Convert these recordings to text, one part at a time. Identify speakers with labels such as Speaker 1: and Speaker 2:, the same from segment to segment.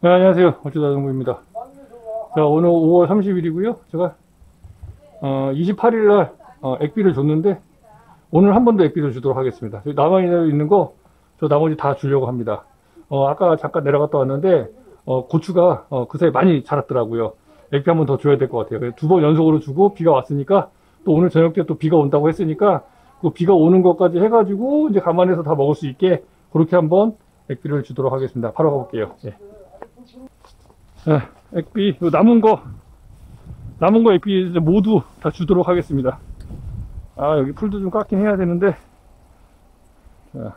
Speaker 1: 네, 안녕하세요. 어쩌다정부입니다. 자, 오늘 5월 30일이고요. 제가 28일날 액비를 줬는데 오늘 한 번 더 액비를 주도록 하겠습니다. 남아있는 거 저 나머지 다 주려고 합니다. 아까 잠깐 내려갔다 왔는데 고추가 그 사이 많이 자랐더라고요. 액비 한 번 더 줘야 될 것 같아요. 두 번 연속으로 주고 비가 왔으니까 또 오늘 저녁 때 또 비가 온다고 했으니까 그 비가 오는 것까지 해가지고 이제 감안해서 다 먹을 수 있게 그렇게 한번 액비를 주도록 하겠습니다. 바로 가볼게요. 예. 네, 액비 남은 거 액비 이제 모두 다 주도록 하겠습니다. 아, 여기 풀도 좀 깎긴 해야 되는데. 자,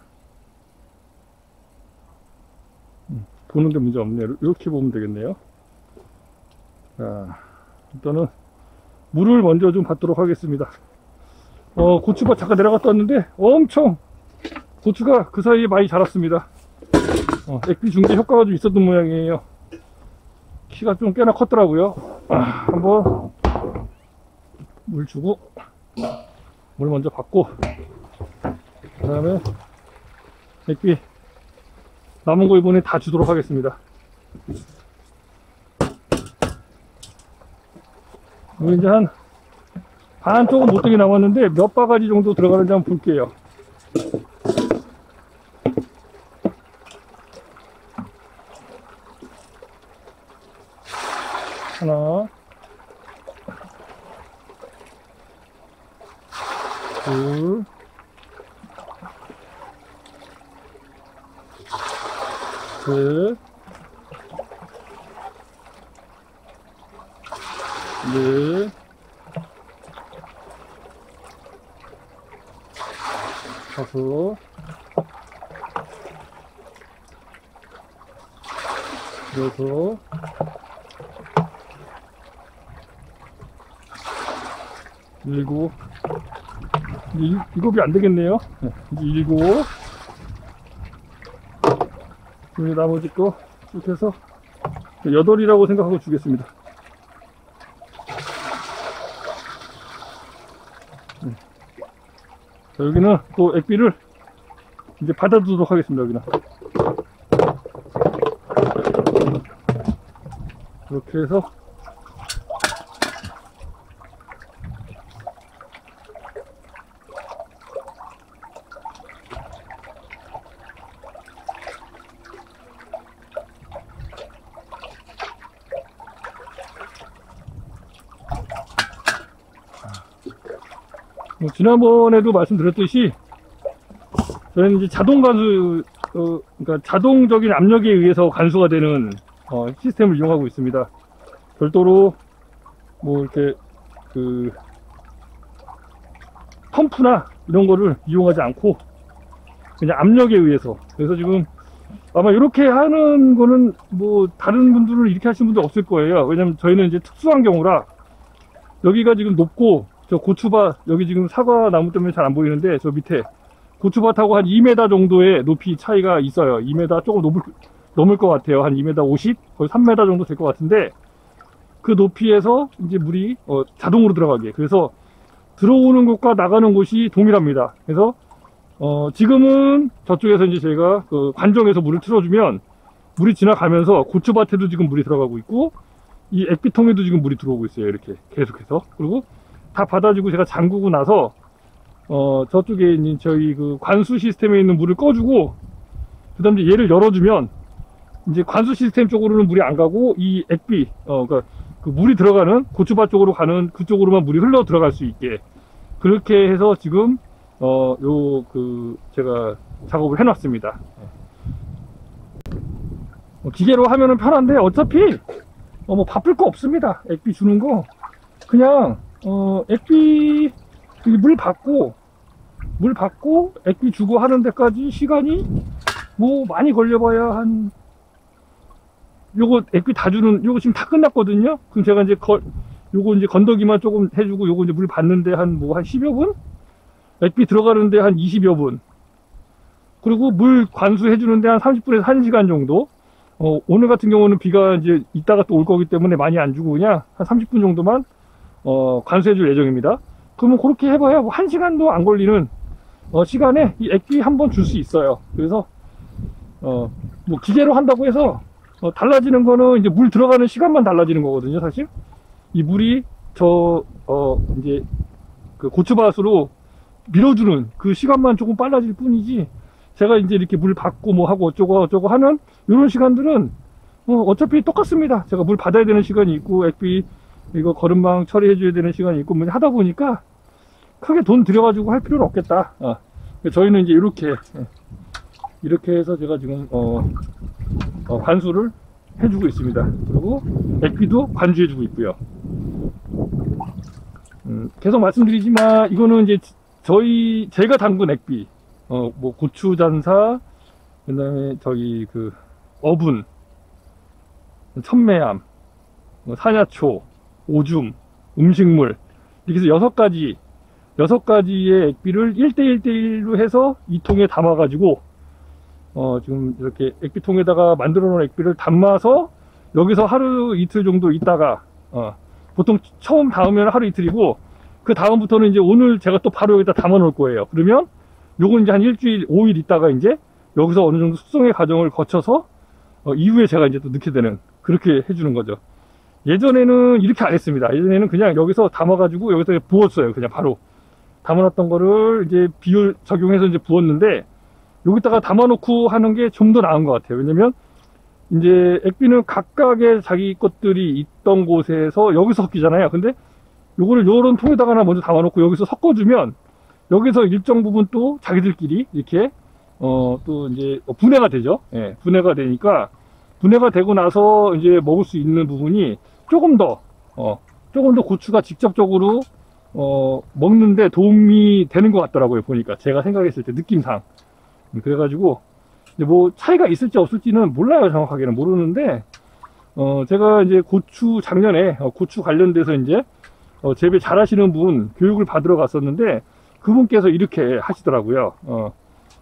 Speaker 1: 보는데 문제 없네요. 이렇게 보면 되겠네요. 자, 일단은 물을 먼저 좀 받도록 하겠습니다. 고추밭 잠깐 내려갔다 왔는데 엄청 고추가 그 사이에 많이 자랐습니다. 액비 중재 효과가 좀 있었던 모양이에요. 키가 좀 꽤나 컸더라고요. 한번 물 주고 물 먼저 받고 그 다음에 액비 남은 거 이번에 다 주도록 하겠습니다. 여기 이제 한 반 조금 못되게 남았는데 몇 바가지 정도 들어가는지 한번 볼게요. 하나, 둘, 셋, 넷, 다섯, 여섯, 일곱, 일곱이 안 되겠네요. 이제 일곱, 그리고 나머지 거 이렇게 해서 여덟이라고 생각하고 주겠습니다. 자, 여기는 또 액비를 이제 받아두도록 하겠습니다. 여기는 이렇게 해서 지난번에도 말씀드렸듯이 저희는 이제 자동 관수, 그러니까 자동적인 압력에 의해서 관수가 되는 시스템을 이용하고 있습니다. 별도로 뭐 이렇게 그 펌프나 이런 거를 이용하지 않고 그냥 압력에 의해서. 그래서 지금 아마 이렇게 하는 거는 뭐 다른 분들은 이렇게 하시는 분들 없을 거예요. 왜냐면 저희는 이제 특수한 경우라 여기가 지금 높고 저 고추밭, 여기 지금 사과 나무 때문에 잘 안 보이는데 저 밑에 고추밭하고 한 2m 정도의 높이 차이가 있어요. 2m 조금 넘을 것 같아요. 한 2m 50, 거의 3m 정도 될 것 같은데 그 높이에서 이제 물이 자동으로 들어가게. 그래서 들어오는 곳과 나가는 곳이 동일합니다. 그래서 지금은 저쪽에서 이제 저희가 그 관정에서 물을 틀어주면 물이 지나가면서 고추밭에도 지금 물이 들어가고 있고 이 액비통에도 지금 물이 들어오고 있어요. 이렇게 계속해서. 그리고 다 받아주고 제가 잠그고 나서 저쪽에 있는 저희 그 관수 시스템에 있는 물을 꺼주고 그 다음에 얘를 열어주면 이제 관수 시스템 쪽으로는 물이 안 가고 이 액비 그러니까 그 물이 들어가는 고추밭 쪽으로 가는 그쪽으로만 물이 흘러 들어갈 수 있게 그렇게 해서 지금 제가 작업을 해놨습니다. 기계로 하면은 편한데 어차피 뭐 바쁠 거 없습니다. 액비 주는 거 그냥 액비 물 받고 액비 주고 하는 데까지 시간이 뭐 많이 걸려봐야 한 요거 액비 다 주는 요거 지금 다 끝났거든요. 그럼 제가 이제 요거 이제 건더기만 조금 해주고 요거 이제 물 받는데 한 10여 분? 액비 들어가는데 한 20여 분. 그리고 물 관수해 주는데 한 30분에서 1시간 정도. 오늘 같은 경우는 비가 이제 이따가 또 올 거기 때문에 많이 안 주고 그냥 한 30분 정도만 관수해 줄 예정입니다. 그러면 그렇게 해봐야 뭐 1시간도 안 걸리는 시간에 이 액비 한번 줄 수 있어요. 그래서 뭐 기계로 한다고 해서 달라지는 거는 이제 물 들어가는 시간만 달라지는 거거든요, 사실. 이 물이 이제 그 고추밭으로 밀어주는 그 시간만 조금 빨라질 뿐이지, 제가 이제 이렇게 물 받고 뭐 하고 어쩌고 하는 이런 시간들은 어차피 똑같습니다. 제가 물 받아야 되는 시간이 있고, 액비 이거 거름망 처리해 줘야 되는 시간이 있고, 뭐 하다 보니까 크게 돈 들여가지고 할 필요는 없겠다. 저희는 이제 이렇게 해서 제가 지금 관수를 해주고 있습니다. 그리고 액비도 관주해주고 있고요. 계속 말씀드리지만 이거는 이제 제가 담근 액비, 뭐 고추잔사, 그다음에 저기 그 어분, 천매암, 사냐초, 오줌, 음식물, 이렇게 해서 6가지의 액비를 1대1로 해서 이 통에 담아 가지고 지금 이렇게 액비통에다가 만들어 놓은 액비를 담아서 여기서 하루 이틀 정도 있다가 보통 처음 담으면 하루 이틀이고, 그 다음부터는 이제 오늘 제가 또 바로 여기다 담아 놓을 거예요. 그러면 요건 이제 한 일주일 5일 있다가 이제 여기서 어느 정도 숙성의 과정을 거쳐서 이후에 제가 이제 또 넣게 되는, 그렇게 해주는 거죠. 예전에는 이렇게 안 했습니다. 예전에는 그냥 여기서 담아 가지고 여기서 부었어요. 그냥 바로 담아놨던 거를 이제 비율 적용해서 이제 부었는데, 여기다가 담아놓고 하는 게 좀 더 나은 것 같아요. 왜냐면 이제 액비는 각각의 자기 것들이 있던 곳에서 여기서 섞이잖아요. 근데 요거를 요런 통에다가 먼저 담아놓고 여기서 섞어주면 여기서 일정 부분 또 자기들끼리 이렇게 또 이제 분해가 되죠. 예, 분해가 되니까, 분해가 되고 나서 이제 먹을 수 있는 부분이 조금 더 고추가 직접적으로 먹는데 도움이 되는 것 같더라고요. 보니까 제가 생각했을 때 느낌상. 그래가지고 이제 뭐 차이가 있을지 없을지는 몰라요. 정확하게는 모르는데, 제가 이제 작년에 고추 관련돼서 이제 재배 잘 하시는 분 교육을 받으러 갔었는데, 그분께서 이렇게 하시더라고요.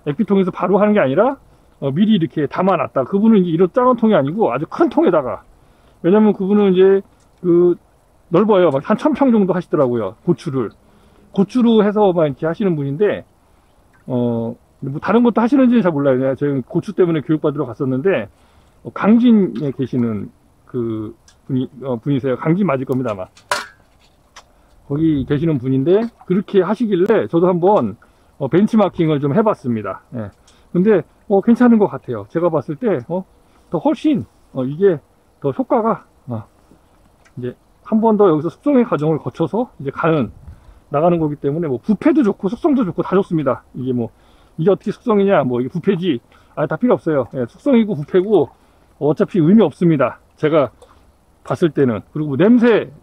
Speaker 1: 액비통에서 바로 하는 게 아니라 미리 이렇게 담아놨다. 그분은 이제 이런 작은 통이 아니고 아주 큰 통에다가, 왜냐면 그분은 이제 넓어요. 막 한 1000평 정도 하시더라고요. 고추로 해서 막 이렇게 하시는 분인데, 뭐 다른 것도 하시는지는 잘 몰라요. 제가 고추 때문에 교육받으러 갔었는데, 강진에 계시는 그 분이세요. 강진 맞을 겁니다, 아마. 거기 계시는 분인데, 그렇게 하시길래 저도 한번 벤치마킹을 좀 해봤습니다. 예. 근데 괜찮은 것 같아요. 제가 봤을 때 더 훨씬 이게 더 효과가 이제 한 번 더 여기서 숙성의 과정을 거쳐서 이제 나가는 거기 때문에, 뭐 부패도 좋고 숙성도 좋고 다 좋습니다. 이게 어떻게 숙성이냐, 뭐 이게 부패지, 다 필요 없어요. 예, 숙성이고 부패고 어차피 의미 없습니다. 제가 봤을 때는. 그리고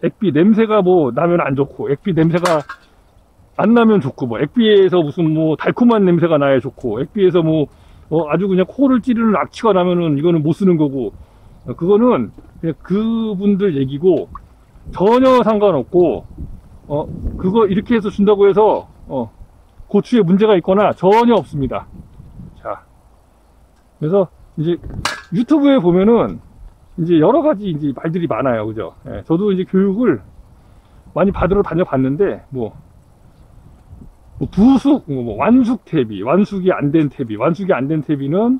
Speaker 1: 액비 냄새가 뭐 나면 안 좋고, 액비 냄새가 안 나면 좋고, 뭐 액비에서 무슨 뭐 달콤한 냄새가 나야 좋고, 액비에서 뭐 아주 그냥 코를 찌르는 악취가 나면은 이거는 못 쓰는 거고, 그거는 그냥 그분들 얘기고 전혀 상관없고, 그거 이렇게 해서 준다고 해서 고추에 문제가 있거나 전혀 없습니다. 자, 그래서 이제 유튜브에 보면은 이제 여러 가지 이제 말들이 많아요. 그죠? 예, 저도 이제 교육을 많이 받으러 다녀봤는데, 부숙, 완숙 퇴비, 완숙이 안 된 퇴비는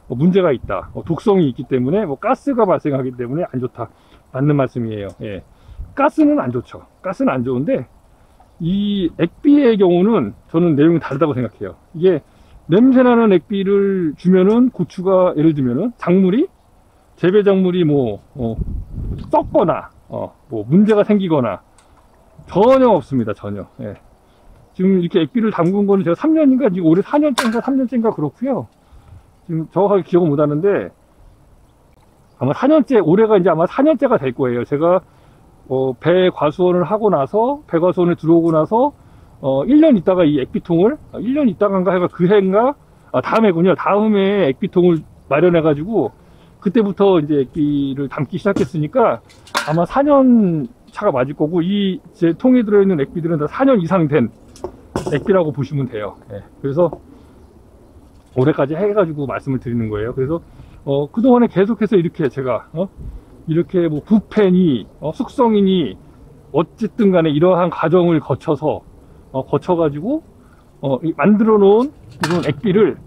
Speaker 1: 문제가 있다. 독성이 있기 때문에, 가스가 발생하기 때문에 안 좋다. 맞는 말씀이에요. 예. 가스는 안 좋죠. 가스는 안 좋은데, 이 액비의 경우는 저는 내용이 다르다고 생각해요. 이게 냄새나는 액비를 주면은 고추가, 예를 들면은 재배 작물이 썩거나 뭐 문제가 생기거나 전혀 없습니다. 전혀. 예. 지금 이렇게 액비를 담근 거는 제가 3년인가, 지금 올해 4년째인가 3년째인가 그렇고요. 지금 정확하게 기억은 못 하는데, 아마 4년째, 올해가 이제 아마 4년째가 될 거예요. 제가 배과수원을 하고 나서, 배과수원에 들어오고 나서 1년 있다가 이 액비통을 1년 있다간가 해가 그 해인가, 다음해군요. 다음에 액비통을 마련해 가지고 그때부터 이제 액비를 담기 시작했으니까 아마 4년 차가 맞을 거고, 이 제 통에 들어있는 액비들은 다 4년 이상 된 액비라고 보시면 돼요. 예. 그래서 올해까지 해가지고 말씀을 드리는 거예요. 그래서 그동안에 계속해서 이렇게 제가 이렇게 뭐 부패니 숙성이니 어쨌든 간에 이러한 과정을 거쳐가지고 만들어 놓은 이런 액비를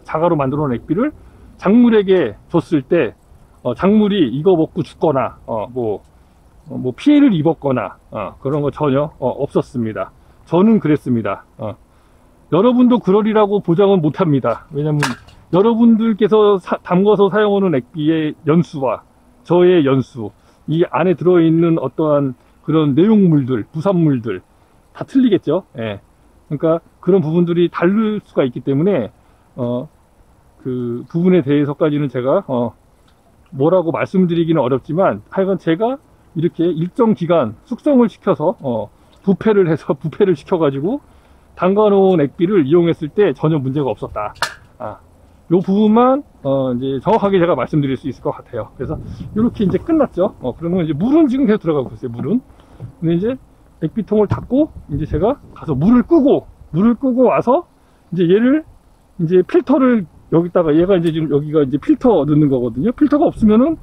Speaker 1: 자가로 만들어 놓은 액비를 작물에게 줬을 때 작물이 이거 먹고 죽거나 뭐 피해를 입었거나 그런 거 전혀 없었습니다. 저는 그랬습니다. 여러분도 그러리라고 보장은 못합니다. 왜냐면 여러분들께서 담궈서 사용하는 액비의 연수와 저의 연수, 이 안에 들어있는 어떠한 그런 내용물들, 부산물들 다 틀리겠죠. 예. 그러니까 그런 부분들이 다를 수가 있기 때문에 그 부분에 대해서까지는 제가 뭐라고 말씀드리기는 어렵지만, 하여간 제가 이렇게 일정 기간 숙성을 시켜서 부패를 시켜가지고 담가놓은 액비를 이용했을 때 전혀 문제가 없었다. 요 부분만 이제 정확하게 제가 말씀드릴 수 있을 것 같아요. 그래서 이렇게 이제 끝났죠. 그러면 이제 물은 지금 계속 들어가고 있어요. 물은. 근데 이제 액비통을 닫고 이제 제가 가서 물을 끄고 와서 이제 얘를 이제 필터를 여기다가, 얘가 이제 지금 여기가 이제 필터 넣는 거거든요. 필터가 없으면은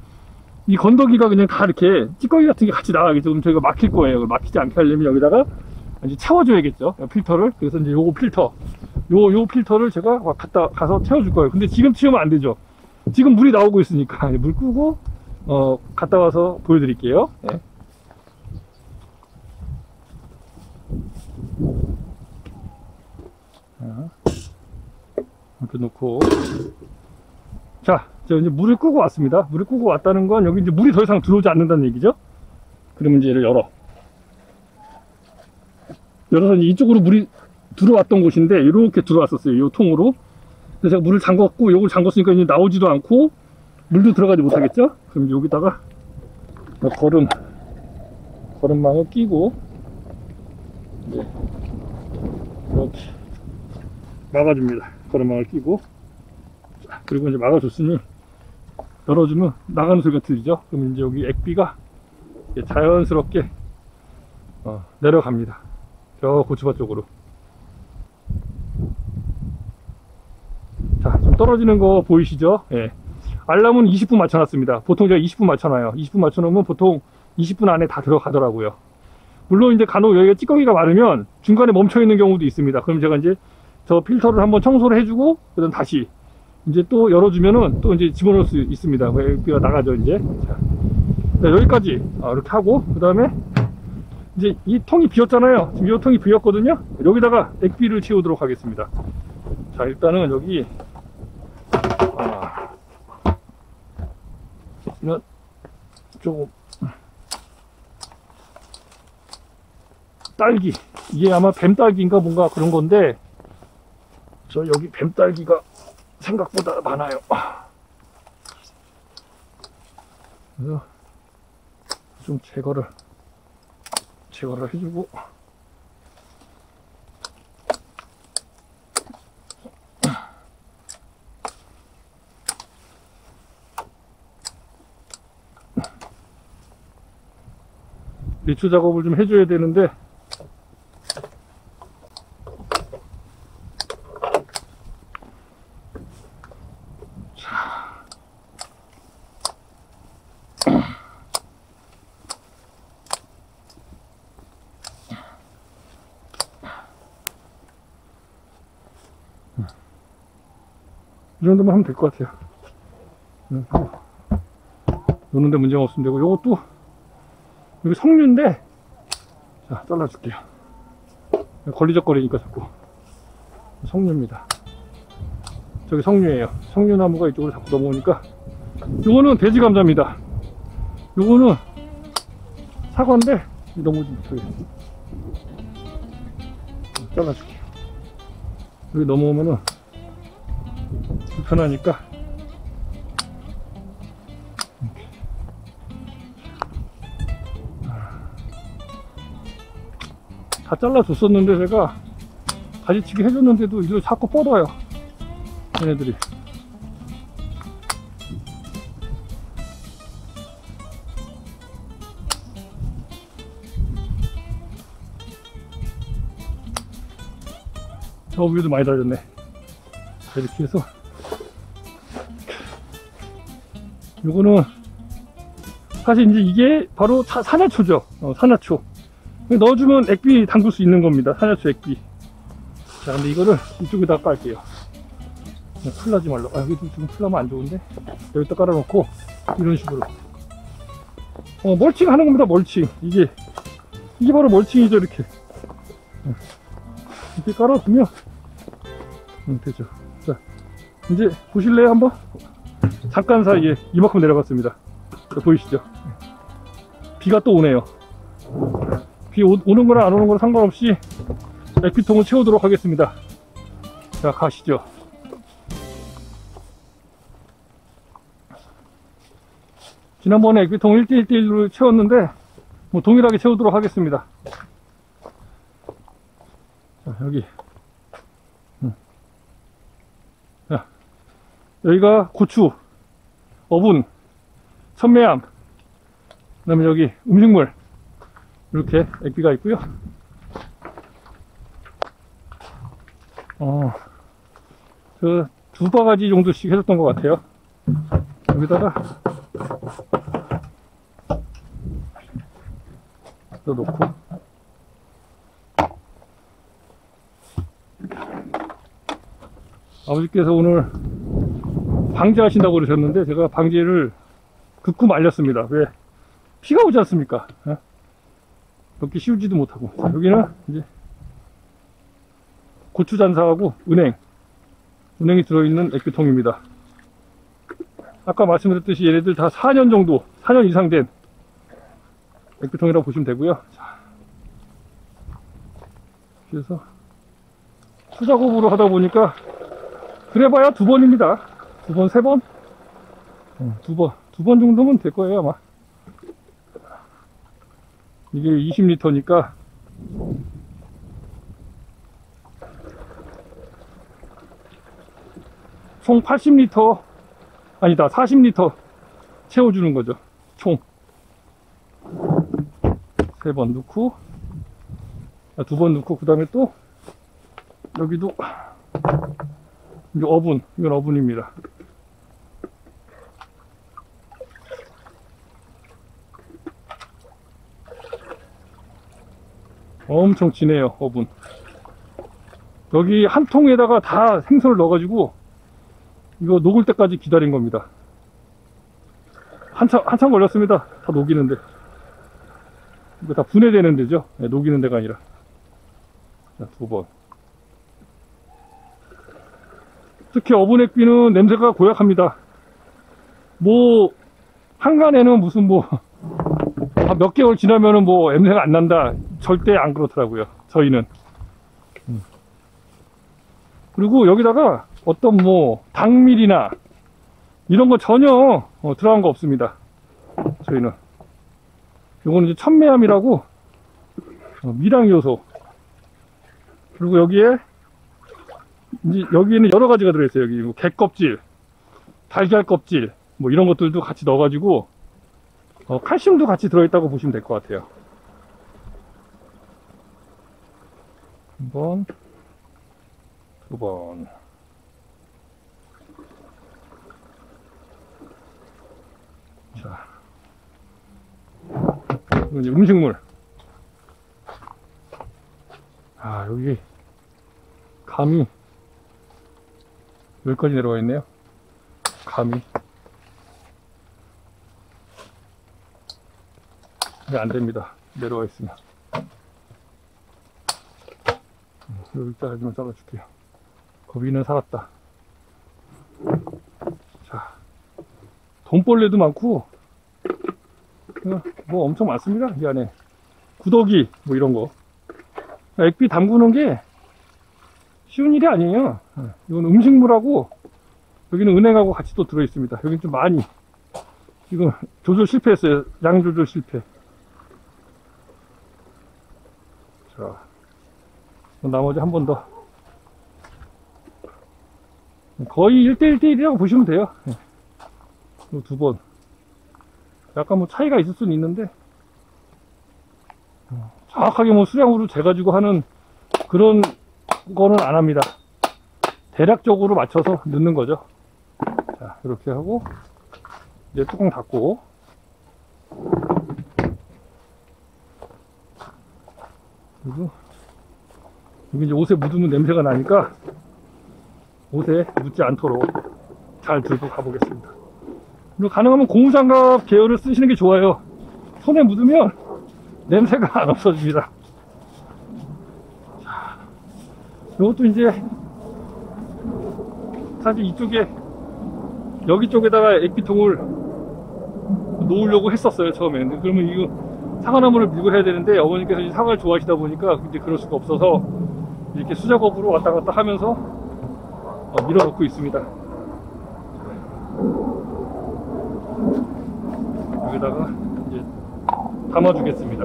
Speaker 1: 이 건더기가 그냥 다 이렇게 찌꺼기 같은 게 같이 나가겠죠. 그럼 저희가 막힐 거예요. 막히지 않게 하려면 여기다가 이제 채워줘야겠죠. 필터를. 그래서 이제 요거 필터, 요 필터를 제가 가서 채워줄 거예요. 근데 지금 채우면 안 되죠. 지금 물이 나오고 있으니까 물 끄고 갔다 와서 보여드릴게요. 네. 이렇게 놓고, 자, 제가 이제 물을 끄고 왔습니다. 물을 끄고 왔다는 건 여기 이제 물이 더 이상 들어오지 않는다는 얘기죠. 그러면 이제 얘를 열어서 이제 이쪽으로 물이 들어왔던 곳인데 이렇게 들어왔었어요. 이 통으로. 그래서 제가 물을 잠궜고, 요걸 잠궜으니까 이제 나오지도 않고 물도 들어가지 못하겠죠. 그럼 여기다가 거름망을 끼고 이제 이렇게 막아줍니다. 거름망을 끼고. 자, 그리고 이제 막아줬으니 열어주면 나가는 소리가 들리죠. 그럼 이제 여기 액비가 자연스럽게 내려갑니다. 저 고추밭 쪽으로. 자, 지금 떨어지는 거 보이시죠? 예. 알람은 20분 맞춰놨습니다. 보통 제가 20분 맞춰놔요. 20분 맞춰놓으면 보통 20분 안에 다 들어가더라고요. 물론 이제 간혹 여기가 찌꺼기가 많으면 중간에 멈춰있는 경우도 있습니다. 그럼 제가 이제 저 필터를 한번 청소를 해주고, 그다음 다시 이제 또 열어주면은 또 이제 집어넣을 수 있습니다. 액비가 나가죠, 이제. 자, 여기까지 이렇게 하고, 그 다음에 이제 이 통이 비었잖아요. 지금 이 통이 비었거든요. 여기다가 액비를 채우도록 하겠습니다. 자, 일단은 여기 이런 조금 딸기, 이게 아마 뱀딸기인가 뭔가 그런 건데, 저 여기 뱀딸기가 생각보다 많아요. 그래서 좀 제거를 해주고, 리추 작업을 좀 해줘야 되는데, 이 정도만 하면 될 것 같아요. 노는데 문제가 없으면 되고, 요것도 여기 석류인데, 자, 잘라줄게요. 걸리적거리니까 자꾸. 석류입니다. 저기 석류예요. 석류나무가 이쪽으로 자꾸 넘어오니까. 요거는 돼지 감자입니다. 요거는 사과인데 너무 저기 잘라줄게요. 여기 넘어오면은 불편하니까 이렇게. 다 잘라줬었는데 제가 가지치기 해줬는데도 이걸 자꾸 뻗어요, 얘네들이. 저 위에도 많이 달렸네. 이렇게 해서 요거는 사실 이제 이게 바로 산야초죠. 산야초 넣어주면 액비 담글 수 있는 겁니다. 산야초 액비. 자, 근데 이거를 이쪽에다 깔게요. 풀나지 말라고. 여기 좀 풀나면 안 좋은데 여기다 깔아놓고 이런 식으로. 멀칭 하는 겁니다, 멀칭. 이게 바로 멀칭이죠, 이렇게. 이렇게 깔아두면, 되죠. 자, 이제 보실래요, 한번? 잠깐 사이에 이만큼 내려갔습니다. 자, 보이시죠? 비가 또 오네요. 비 오는 거나 안 오는 거나 상관없이 액비통을 채우도록 하겠습니다. 자, 가시죠. 지난번에 액비통 1대1대1로 채웠는데 뭐 동일하게 채우도록 하겠습니다. 자, 여기. 자, 여기가 고추, 어분, 천매암, 그 다음에 여기 음식물, 이렇게 액비가 있고요. 그 두 바가지 정도씩 해줬던 것 같아요. 여기다가 또 놓고, 아버지께서 오늘 방제하신다고 그러셨는데 제가 방제를 극구 말렸습니다. 왜? 피가 오지 않습니까? 그렇게 씌우지도 못하고. 자, 여기는 이제 고추잔사하고 은행이 들어있는 액비통입니다. 아까 말씀드렸듯이 얘네들 다 4년 정도, 4년 이상 된 액비통이라고 보시면 되고요. 자, 그래서 투작업으로 하다 보니까 그래봐야 2번입니다. 2번, 3번? 2번 정도면 될 거예요, 아마. 이게 20리터니까 총 80리터, 아니다, 40리터 채워주는 거죠. 총 3번 넣고, 2번 넣고, 그 다음에 또 여기도 이제 어분, 이건 어분입니다. 엄청 진해요, 어분. 여기 한 통에다가 다 생선을 넣어가지고 이거 녹을 때까지 기다린 겁니다. 한참 걸렸습니다. 다 녹이는데. 이거 다 분해되는 데죠. 네, 녹이는 데가 아니라. 자, 2번. 특히 어분 액비는 냄새가 고약합니다. 뭐 한간에는 무슨 뭐 몇 개월 지나면은 뭐 냄새가 안 난다, 절대 안 그렇더라고요, 저희는. 그리고 여기다가 어떤 뭐 당밀이나 이런 거 전혀 들어간 거 없습니다, 저희는. 요거는 이제 천매암이라고 미량 요소. 그리고 여기에는 여러 가지가 들어있어요. 여기 뭐 개 껍질, 달걀 껍질, 뭐 이런 것들도 같이 넣어가지고 칼슘도 같이 들어있다고 보시면 될 것 같아요. 1번, 2번. 자, 이건 이제 음식물. 여기 감이 여기까지 내려와 있네요. 감이. 안 됩니다, 내려와 있으면. 여기까지만 잘라줄게요. 거위는 살았다. 자, 돈벌레도 많고 뭐 엄청 많습니다, 이 안에. 구더기 뭐 이런 거. 액비 담그는 게 쉬운 일이 아니에요. 이건 음식물하고 여기는 은행하고 같이 또 들어있습니다. 여기는 좀 많이, 지금 조절 실패했어요. 양 조절 실패. 자, 나머지 한 번 더. 거의 1대1대1이라고 보시면 돼요. 2번. 약간 뭐 차이가 있을 수는 있는데, 정확하게 뭐 수량으로 재가지고 하는 그런 거는 안 합니다. 대략적으로 맞춰서 넣는 거죠. 자, 이렇게 하고, 이제 뚜껑 닫고, 그리고 여기 이제 옷에 묻으면 냄새가 나니까 옷에 묻지 않도록 잘 들고 가보겠습니다. 그리고 가능하면 고무장갑 계열을 쓰시는 게 좋아요. 손에 묻으면 냄새가 안 없어집니다. 자, 이것도 이제 사실 이쪽에 여기 쪽에다가 액비통을 놓으려고 했었어요, 처음에는. 그러면 이거 사과나무를 밀고 해야 되는데 어머니께서 이제 사과를 좋아하시다 보니까 이제 그럴 수가 없어서 이렇게 수작업으로 왔다 갔다 하면서 밀어넣고 있습니다. 여기다가 이제 담아주겠습니다.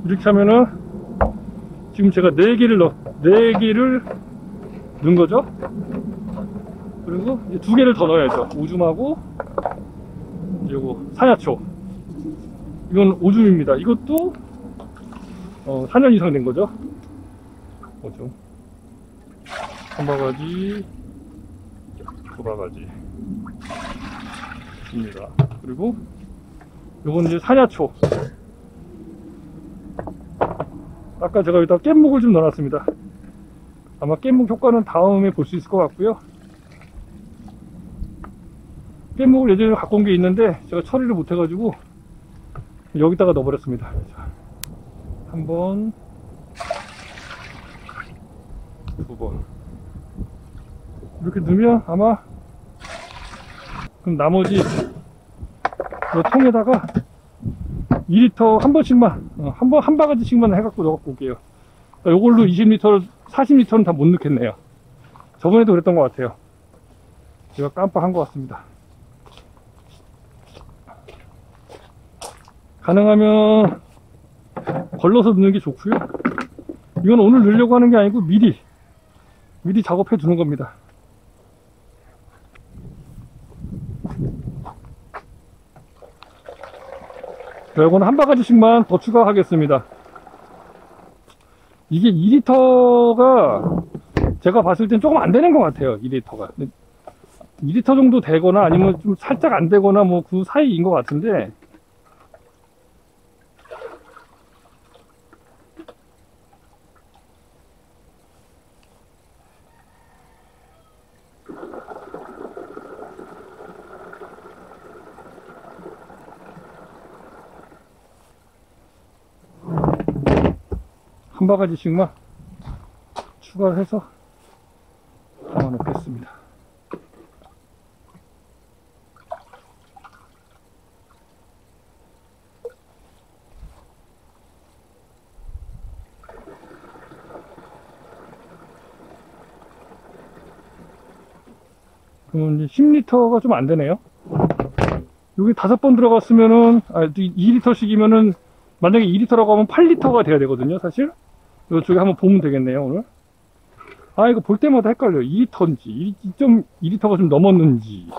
Speaker 1: 이렇게 하면은 지금 제가 4개를 넣은 거죠. 그리고 이제 2개를 더 넣어야죠. 오줌하고 요거 사야초. 이건 오줌입니다. 이것도 4년 이상 된 거죠. 오줌 한 바가지, 2바가지 입니다. 그리고 요건 이제 사야초. 아까 제가 여기다 깻묵을 좀 넣어놨습니다. 아마 깻묵 효과는 다음에 볼 수 있을 것 같고요. 깻묵을 예전에 갖고 온 게 있는데 제가 처리를 못 해가지고 여기다가 넣어버렸습니다. 자, 한 번, 2번 이렇게 넣으면 아마 그럼 나머지 이 통에다가 2리터 한 번씩만 한 바가지씩만 해갖고 넣어갖고 올게요. 그러니까 요걸로 20리터 40리터는 다 못 넣겠네요. 저번에도 그랬던 것 같아요. 제가 깜빡한 것 같습니다. 가능하면 걸러서 넣는 게 좋고요. 이건 오늘 넣으려고 하는 게 아니고 미리 작업해 두는 겁니다. 이거는 한 바가지씩만 더 추가하겠습니다. 이게 2리터가 제가 봤을 땐 조금 안 되는 것 같아요. 2리터가 2리터 정도 되거나 아니면 좀 살짝 안 되거나 뭐 그 사이인 것 같은데, 한 바가지씩만 추가를 해서 담아 놓겠습니다. 그럼 이제 10리터가 좀 안 되네요. 여기 5번 들어갔으면은 2리터씩이면은 만약에 2리터라고 하면 8리터가 돼야 되거든요, 사실. 이쪽에 한번 보면 되겠네요, 오늘. 이거 볼 때마다 헷갈려요. 2리터인지 2.2리터가 좀 넘었는지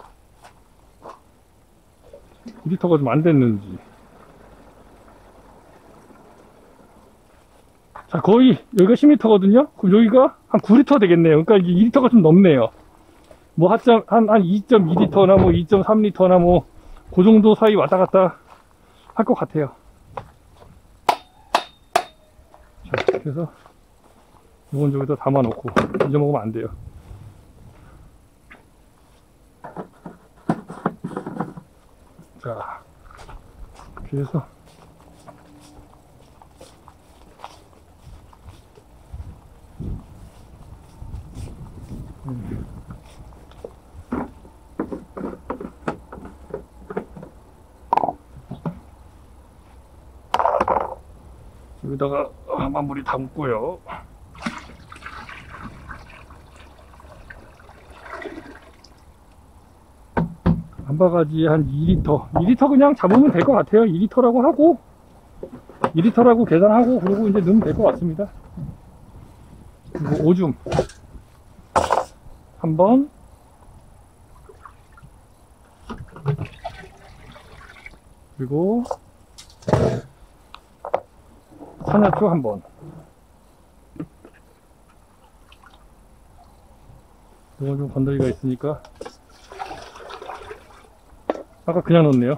Speaker 1: 2리터가 좀 안 됐는지. 자, 거의 여기가 10리터거든요. 그럼 여기가 한 9리터 되겠네요. 그러니까 이게 2리터가 좀 넘네요. 뭐 한 2.2리터나 뭐 2.3리터나 뭐 그 정도 사이 왔다 갔다 할 것 같아요. 자, 그래서 이건 저기다 담아 놓고 잊어먹으면 안 돼요. 자, 그래서 여기다가 마무리 담고요. 한 바가지에 한 2리터 2리터 그냥 잡으면 될 것 같아요. 2리터라고 하고 2리터라고 계산하고 그러고 이제 넣으면 될 것 같습니다. 그리고 오줌 한번, 그리고 산야초 한번. 이건 좀 건더기가 있으니까 아까 그냥 넣었네요.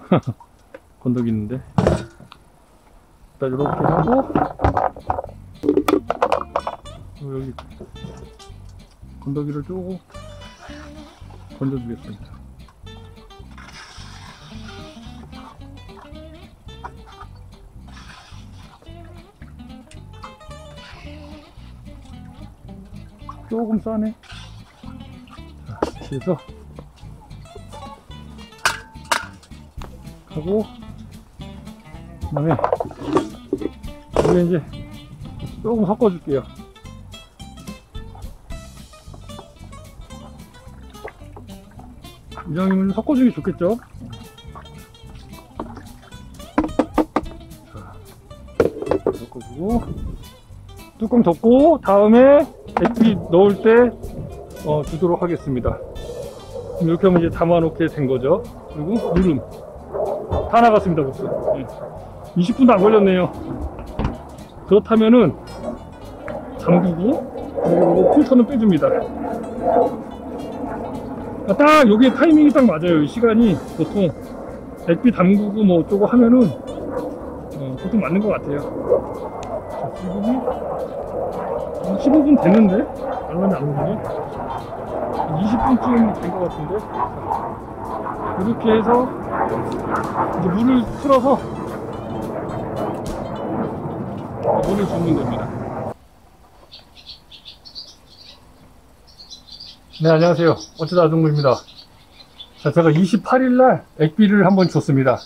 Speaker 1: 건더기 있는데. 일단 이렇게 하고, 여기 건더기를 조금 건져주겠습니다. 조금 싸네. 자, 이렇게 해서 하고, 그 다음에 여기 이제 조금 섞어줄게요. 이왕이면 섞어주기 좋겠죠? 자, 섞어주고 뚜껑 덮고 다음에 액비 넣을 때 주도록 하겠습니다. 이렇게 하면 이제 담아놓게 된 거죠. 그리고 누름 다 나갔습니다. 벌써 20분도 안 걸렸네요. 그렇다면은 잠그고 그리고 필터는 빼줍니다. 딱 여기에 타이밍이 딱 맞아요. 시간이 보통 액비 담그고 뭐 어쩌고 하면은 보통 맞는 것 같아요. 자, 지금이 15분 됐는데 얼마나 안 오네. 20분쯤 된 것 같은데. 자, 이렇게 해서 이제 물을 틀어서 물을 주면 됩니다. 네, 안녕하세요. 어쩌다 아동구입니다. 자, 제가 28일날 액비를 한번 줬습니다.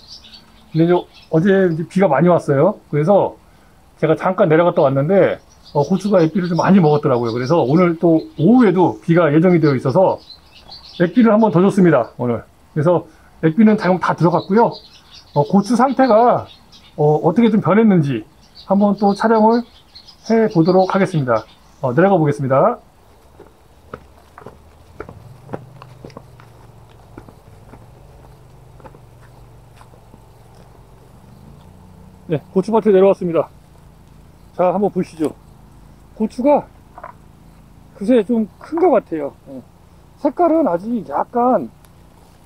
Speaker 1: 근데 어제 이제 비가 많이 왔어요. 그래서 제가 잠깐 내려갔다 왔는데 고추가 액비를 좀 많이 먹었더라고요. 그래서 오늘 또 오후에도 비가 예정이 되어 있어서 액비를 한번 더 줬습니다. 오늘. 그래서 액비는 다 들어갔고요. 고추 상태가 어떻게 좀 변했는지 한번 또 촬영을 해 보도록 하겠습니다. 내려가 보겠습니다. 네, 고추밭에 내려왔습니다. 자, 한번 보시죠. 고추가 그새 좀 큰 것 같아요. 색깔은 아직 약간,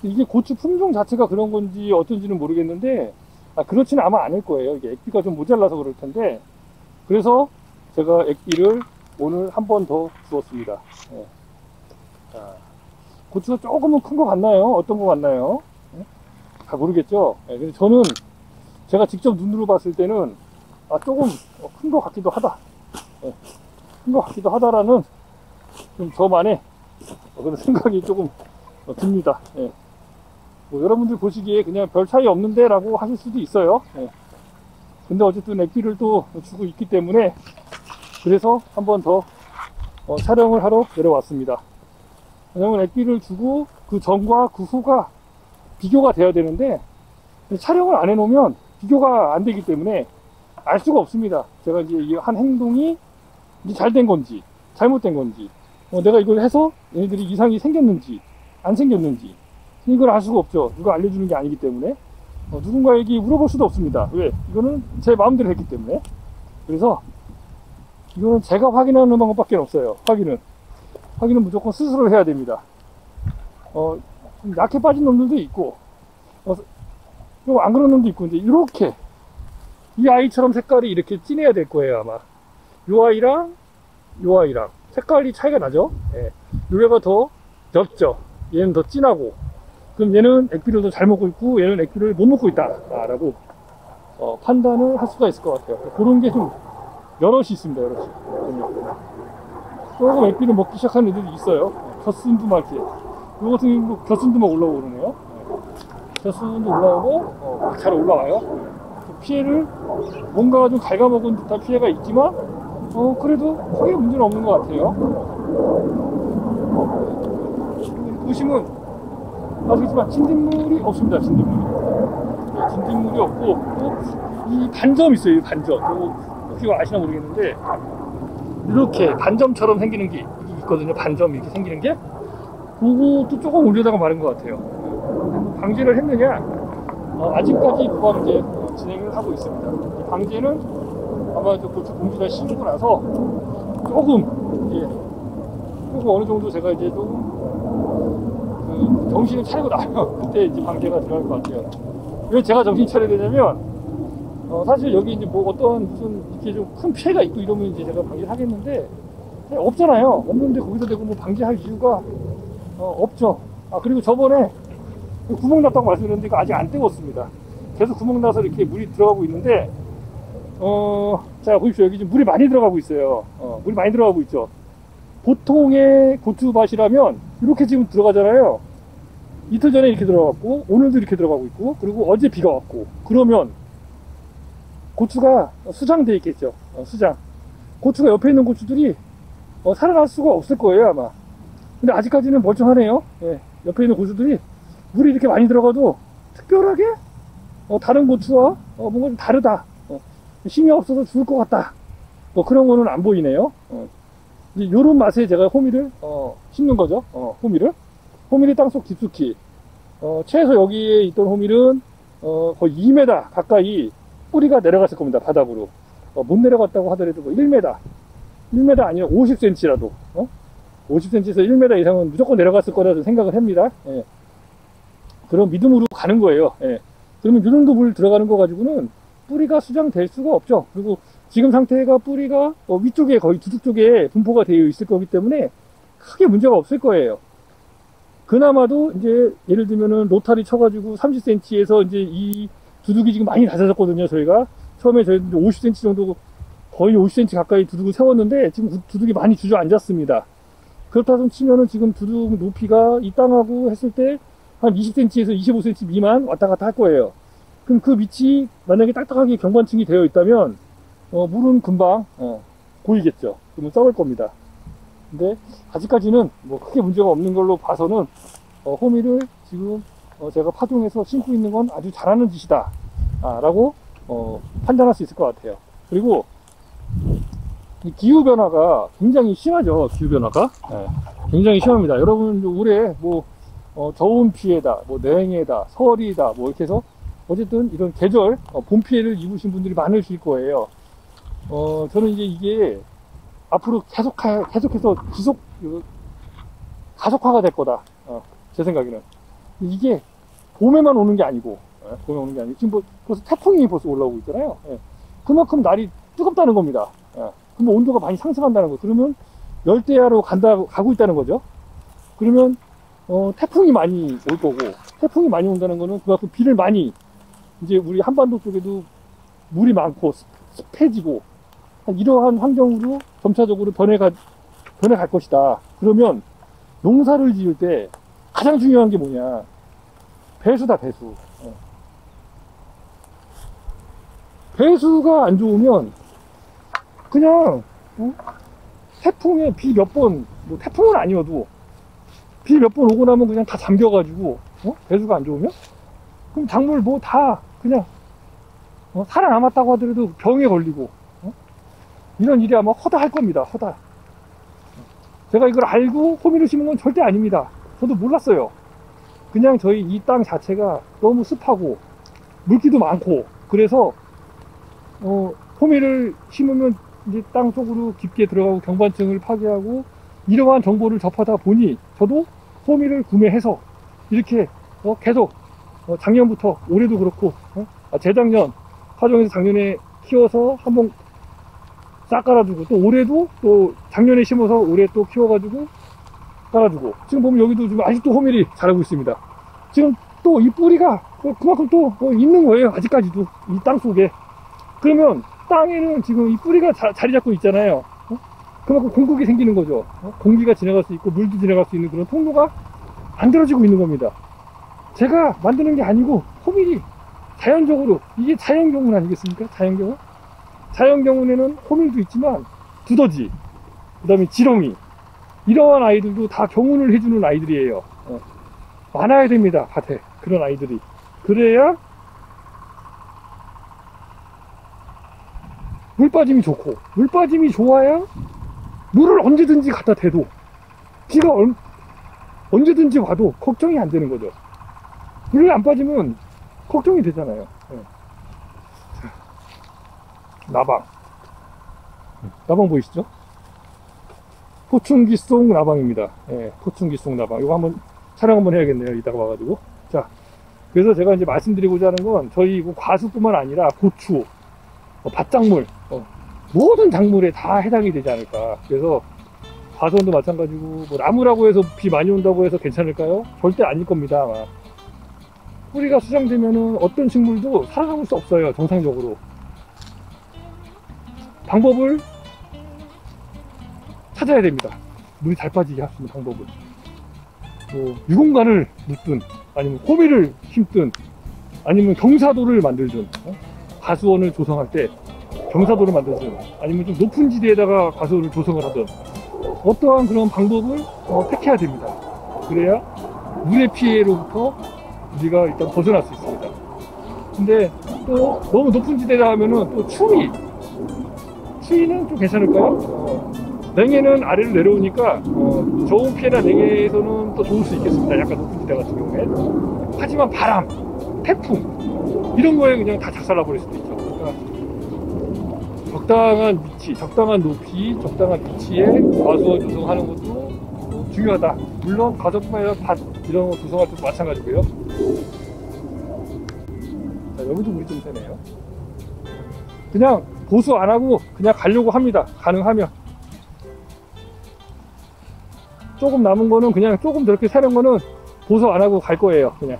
Speaker 1: 이게 고추 품종 자체가 그런 건지 어떤지는 모르겠는데, 그렇지는 아마 않을 거예요. 이게 액비가 좀 모자라서 그럴 텐데, 그래서 제가 액비를 오늘 한 번 더 주었습니다. 자, 고추가 조금은 큰 것 같나요? 어떤 것 같나요? 잘 모르겠죠? 근데 저는 제가 직접 눈으로 봤을 때는 조금 큰 것 같기도 하다. 큰 것 같기도 하다라는 좀 저만의 그런 생각이 조금 듭니다. 뭐 여러분들 보시기에 그냥 별 차이 없는데 라고 하실 수도 있어요. 근데 어쨌든 액비를 또 주고 있기 때문에 그래서 한 번 더 촬영을 하러 내려왔습니다. 왜냐면 액비를 주고 그 전과 그 후가 비교가 돼야 되는데 촬영을 안 해놓으면 비교가 안 되기 때문에 알 수가 없습니다. 제가 이제 한 행동이 잘 된 건지 잘못된 건지 내가 이걸 해서 얘네들이 이상이 생겼는지 안 생겼는지 이걸 알 수가 없죠. 누가 알려주는 게 아니기 때문에 누군가에게 물어볼 수도 없습니다. 왜? 이거는 제 마음대로 했기 때문에. 그래서 이거는 제가 확인하는 방법밖에 없어요. 확인은 무조건 스스로 해야 됩니다. 좀 약해 빠진 놈들도 있고 좀 안 그런 놈도 있고, 이제 이렇게 이 아이처럼 색깔이 이렇게 진해야 될 거예요. 아마 요 아이랑 색깔이 차이가 나죠. 요래가 더 옅죠. 얘는 더 진하고, 그럼 얘는 액비를 더 잘 먹고 있고 얘는 액비를 못 먹고 있다 라고 판단을 할 수가 있을 것 같아요. 그런 게 좀 여럿이 있습니다. 여럿이 조금 액비를 먹기 시작하는 애들이 있어요. 겨순도 막 이렇게, 요 같은 경우 겨순도 막 올라오고 그러네요. 겨순도 올라오고 잘 올라와요. 피해를 뭔가 좀 갉아먹은 듯한 피해가 있지만 그래도 크게 문제는 없는 것 같아요. 보시면 아시겠지만 진딧물이 없습니다. 진딧물이 없고, 또 이 반점 있어요. 이 반점. 혹시 아시나 모르겠는데 이렇게 반점처럼 생기는 게 있거든요. 반점 이렇게 생기는 게, 그것도 조금 올려다가 마른 것 같아요. 방제를 했느냐? 아직까지 그거 이제 진행을 하고 있습니다. 이 방제는 아마 고추 봉지를 씌우고 나서 조금 어느 정도 제가 이제 조금 정신을 차리고 나면 그때 이제 방제가 들어갈 것 같아요. 왜 제가 정신 차려야 되냐면, 사실 여기 이제 뭐 어떤 무슨 이렇게 좀 큰 피해가 있고 이러면 이제 제가 방지를 하겠는데, 없잖아요. 없는데 거기서 대고 뭐 방지할 이유가, 없죠. 아, 그리고 저번에 구멍 났다고 말씀드렸는데 이거 아직 안 떼웠습니다. 계속 구멍 나서 이렇게 물이 들어가고 있는데, 자, 보십시오. 여기 지금 물이 많이 들어가고 있어요. 물이 많이 들어가고 있죠. 보통의 고추밭이라면 이렇게 지금 들어가잖아요. 이틀 전에 이렇게 들어갔고, 오늘도 이렇게 들어가고 있고, 그리고 어제 비가 왔고, 그러면 고추가 수장되어 있겠죠. 수장. 고추가 옆에 있는 고추들이 살아날 수가 없을 거예요, 아마. 근데 아직까지는 멀쩡하네요. 예, 옆에 있는 고추들이 물이 이렇게 많이 들어가도 특별하게 다른 고추와 뭔가 좀 다르다. 힘이 없어서 죽을 것 같다. 그런 거는 안 보이네요. 이제 요런 맛에 제가 호미를 심는 거죠. 호미를 땅속 깊숙이. 최소 여기에 있던 호미는 거의 2m 가까이 뿌리가 내려갔을 겁니다. 바닥으로. 못 내려갔다고 하더라도 뭐 1m. 1m 아니면 50cm라도. 50cm에서 1m 이상은 무조건 내려갔을 거라고 생각을 합니다. 예. 그런 믿음으로 가는 거예요. 예. 그러면 이 정도 물 들어가는 거 가지고는 뿌리가 수장될 수가 없죠. 그리고 지금 상태가 뿌리가 위쪽에 거의 두둑 쪽에 분포가 되어 있을 거기 때문에 크게 문제가 없을 거예요. 그나마도 이제 예를 들면은 로타리 쳐가지고 30cm에서 이제 이 두둑이 지금 많이 낮아졌거든요. 저희가 처음에 저희 50cm 정도, 거의 50cm 가까이 두둑을 세웠는데 지금 두둑이 많이 주저앉았습니다. 그렇다고 치면은 지금 두둑 높이가 이 땅하고 했을 때 한 20cm에서 25cm 미만 왔다 갔다 할 거예요. 그럼 그 밑이 만약에 딱딱하게 경관층이 되어 있다면 물은 금방 고이겠죠. 그러면 썩을 겁니다. 근데 아직까지는 뭐 크게 문제가 없는 걸로 봐서는 호미를 지금 제가 파종해서 심고 있는 건 아주 잘하는 짓이다 라고 판단할 수 있을 것 같아요. 그리고 이 기후변화가 굉장히 심하죠. 기후변화가 굉장히 심합니다. 여러분 올해 뭐 저온 피해다, 뭐 냉해다, 설이다, 뭐 이렇게 해서 어쨌든 이런 계절 봄 피해를 입으신 분들이 많으실 거예요. 저는 이제 이게 앞으로 계속해서 가속화가 될 거다. 제 생각에는 이게 봄에만 오는 게 아니고, 지금 뭐 벌써 태풍이 벌써 올라오고 있잖아요. 그만큼 날이 뜨겁다는 겁니다. 그러면 온도가 많이 상승한다는 거. 그러면 열대야로 가고 있다는 거죠. 그러면 태풍이 많이 올 거고, 태풍이 많이 온다는 거는 그만큼 비를 많이, 이제 우리 한반도 쪽에도 물이 많고 습해지고 이러한 환경으로 점차적으로 변해갈 것이다. 그러면 농사를 지을 때 가장 중요한 게 뭐냐? 배수다, 배수. 배수가 안 좋으면 그냥 태풍에 비 몇 번, 뭐 태풍은 아니어도 비 몇 번 오고 나면 그냥 다 잠겨가지고 배수가 안 좋으면 그럼 작물 뭐 다 그냥 살아남았다고 하더라도 병에 걸리고 이런 일이 아마 허다할 겁니다. 허다. 제가 이걸 알고 호미를 심은 건 절대 아닙니다. 저도 몰랐어요. 그냥 저희 이 땅 자체가 너무 습하고 물기도 많고 그래서 호미를 심으면 이제 땅 속으로 깊게 들어가고 경관층을 파괴하고 이러한 정보를 접하다 보니 저도 호미를 구매해서 이렇게 계속 작년부터 올해도 그렇고 재작년 파종해서 작년에 키워서 한번 싹 깔아주고 또 올해도 또 작년에 심어서 올해 또 키워가지고 깔아주고 지금 보면 여기도 지금 아직도 호밀이 자라고 있습니다. 지금 또 이 뿌리가 그만큼 또 있는 거예요. 아직까지도 이 땅 속에. 그러면 땅에는 지금 이 뿌리가 자리 잡고 있잖아요. 그만큼 공급이 생기는 거죠. 공기가 지나갈 수 있고 물도 지나갈 수 있는 그런 통로가 만들어지고 있는 겁니다. 제가 만드는 게 아니고 호밀이 자연적으로, 이게 자연경운 아니겠습니까? 자연경운? 자연경운에는 호밀도 있지만 두더지, 그 다음에 지렁이, 이러한 아이들도 다 경운을 해주는 아이들이에요. 많아야 됩니다. 밭에 그런 아이들이. 그래야 물빠짐이 좋고, 물빠짐이 좋아야 물을 언제든지 갖다 대도 비가 언제든지 와도 걱정이 안 되는 거죠. 물이 안 빠지면 걱정이 되잖아요. 나방 보이시죠? 포충기송 나방입니다. 포충기송 나방. 이거 한번 촬영 한번 해야겠네요. 이따가 와가지고. 자, 그래서 제가 이제 말씀드리고자 하는 건 저희 과수뿐만 아니라 고추, 밭작물, 모든 작물에 다 해당이 되지 않을까. 그래서 과수원도 마찬가지고, 뭐 나무라고 해서 비 많이 온다고 해서 괜찮을까요? 절대 아닐 겁니다. 아마. 뿌리가 수정되면은 어떤 식물도 살아남을 수 없어요. 정상적으로. 방법을 찾아야 됩니다. 물이 잘 빠지게 할 수 있는 방법을. 뭐 유공간을 묻든, 아니면 호미를 심든, 아니면 경사도를 만들든, 과수원을 조성할 때 경사도를 만들든, 아니면 좀 높은 지대에다가 과수원을 조성을 하든, 어떠한 그런 방법을 택해야 됩니다. 그래야 물의 피해로부터 우리가 일단 벗어날 수 있습니다. 근데 또 너무 높은 지대다 하면은 또 추위는 좀 괜찮을까요? 냉해는 아래로 내려오니까 저온 피해나 냉해에서는 또 좋을 수 있겠습니다. 약간 높은 지대 같은 경우에. 하지만 바람, 태풍 이런 거에 그냥 다 작살나 버릴 수도 있죠. 그러니까 적당한 위치, 적당한 높이, 적당한 위치에 과수원 조성하는 것도 중요하다. 물론 과수뿐만 아니라 밭 이런 거 조성할 때도 마찬가지고요. 자, 여기도 물이 좀 새네요. 그냥 보수 안 하고 그냥 가려고 합니다. 가능하면. 조금 남은 거는 그냥 조금 저렇게 새는 거는 보수 안 하고 갈 거예요. 그냥.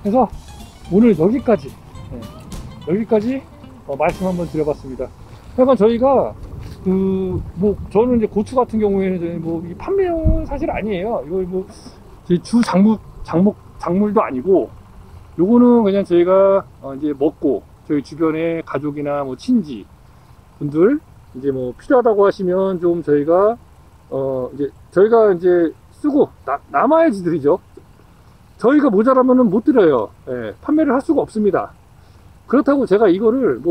Speaker 1: 그래서 오늘 여기까지 말씀 한번 드려봤습니다. 약간 저희가 저는 이제 고추 같은 경우에는 이 판매용은 사실 아니에요. 이거 제 주 작물도 아니고, 요거는 그냥 저희가 이제 먹고 저희 주변에 가족이나 친지 분들 이제 필요하다고 하시면 좀 저희가 이제 쓰고 남아야지 드리죠. 저희가 모자라면은 못 드려요. 예, 판매를 할 수가 없습니다. 그렇다고 제가 이거를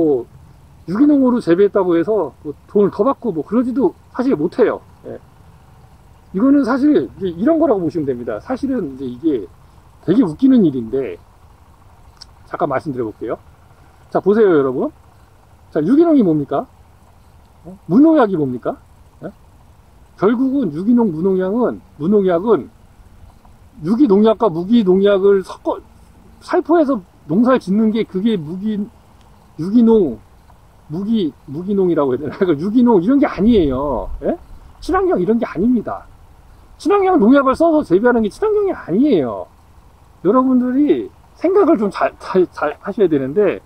Speaker 1: 유기농으로 재배했다고 해서 돈을 더 받고 그러지도 사실 못해요. 예. 이거는 사실 이제 이런 거라고 보시면 됩니다. 사실은 이제 이게 되게 웃기는 일인데, 잠깐 말씀드려 볼게요. 자, 보세요, 여러분. 자, 유기농이 뭡니까? 무농약이 뭡니까? 예? 결국은 유기농 무농약은 유기농약과 무기농약을 살포해서 농사를 짓는 게 그게 무기농이라고 해야 되나? 그러니까 유기농 이런 게 아니에요. 예? 친환경 이런 게 아닙니다. 친환경 농약을 써서 재배하는 게 친환경이 아니에요. 여러분들이 생각을 좀 잘 하셔야 되는데,